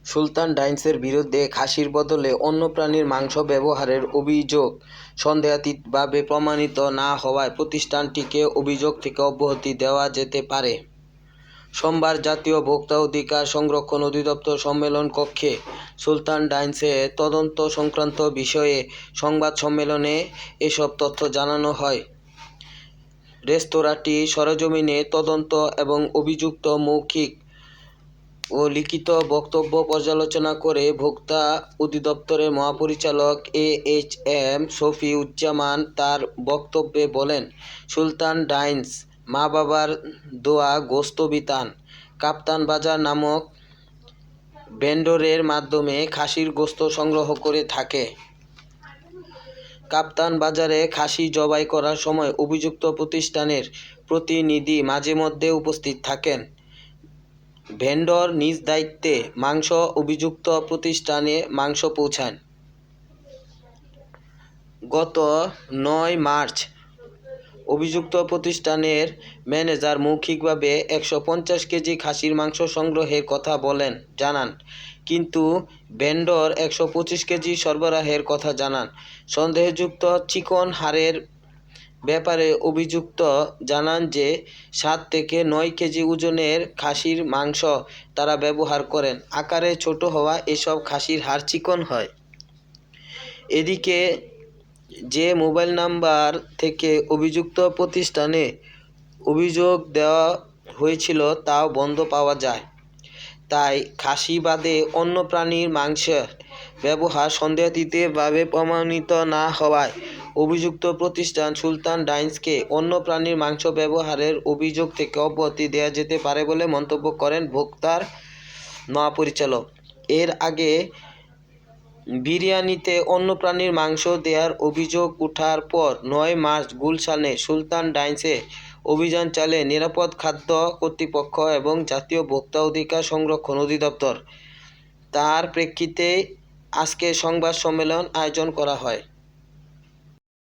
সুলতান ডাইন্সের বিরুদ্ধে খাসির বদলে অন্য প্রাণীর মাংস ব্যবহারের অভিযোগ সন্দেহাতীতভাবে প্রমাণিত না হওয়ায় প্রতিষ্ঠানটিকে অভিযোগ থেকে অব্যাহতি দেওয়া যেতে পারে। সোমবার জাতীয় ভোক্তা অধিকার সংরক্ষণ অধিদপ্তর সম্মেলন কক্ষে সুলতান ডাইন্সের তদন্ত সংক্রান্ত বিষয়ে সংবাদ সম্মেলনে এসব তথ্য জানানো হয়। রেস্তোরাঁটি সরেজমিনে তদন্ত এবং অভিযুক্ত মৌখিক ও লিখিত বক্তব্য পর্যালোচনা করে ভোক্তা অধিদপ্তরের মহাপরিচালক AHM শফিউজ্জামান তার বক্তব্যে বলেন, সুলতান ডাইন্স মা-বাবার দোয়া গোশত বিতান কাপ্তান বাজার নামক ভেন্ডরের মাধ্যমে খাসির গোশত সংগ্রহ করে থাকে। কাপ্তান বাজারে খাসি জবাই করার সময় অভিযুক্ত প্রতিষ্ঠানের প্রতিনিধি মাঝে মধ্যে উপস্থিত থাকেন। ভেন্ডর নিজ দায়িত্বে মাংস অভিযুক্ত প্রতিষ্ঠানে মাংস পৌঁছান। গত ৯ মার্চ অভিযুক্ত প্রতিষ্ঠানের ম্যানেজার মৌখিকভাবে ১৫০ কেজি খাসির মাংস সংগ্রহের কথা জানান, কিন্তু ভেন্ডর ১২৫ কেজি সরবরাহের কথা জানান। সন্দেহযুক্ত চিকন হাড়ের ব্যাপারে অভিযুক্ত জানান যে ৭ থেকে ৯ কেজি ওজনের খাসির মাংস তারা ব্যবহার করেন। আকারে ছোট হওয়া এসব খাসির হাড় চিকন হয়। এদিকে যে মোবাইল নাম্বার থেকে অভিযুক্ত প্রতিষ্ঠানে অভিযোগ দেওয়া হয়েছিল তাও বন্ধ পাওয়া যায়। তাই খাসি বাদে অন্য প্রাণীর মাংসের ব্যবহার সন্দেহাতীতভাবে প্রমাণিত না হওয়ায় অভিযুক্ত প্রতিষ্ঠান সুলতান ডাইন্সকে অন্য প্রাণীর মাংস ব্যবহারের অভিযোগ থেকে অব্যাহতি দেওয়া যেতে পারে বলে মন্তব্য করেন ভোক্তার মহাপরিচালক। এর আগে বিরিয়ানিতে অন্য প্রাণীর মাংস দেওয়ার অভিযোগ ওঠার পর ৯ মার্চ গুলশানে সুলতান ডাইন্সে অভিযান চালায় নিরাপদ খাদ্য কর্তৃপক্ষ এবং জাতীয় ভোক্তা অধিকার সংরক্ষণ অধিদপ্তর। তার প্রেক্ষিতে আজকে সংবাদ সম্মেলন আয়োজন করা হয়।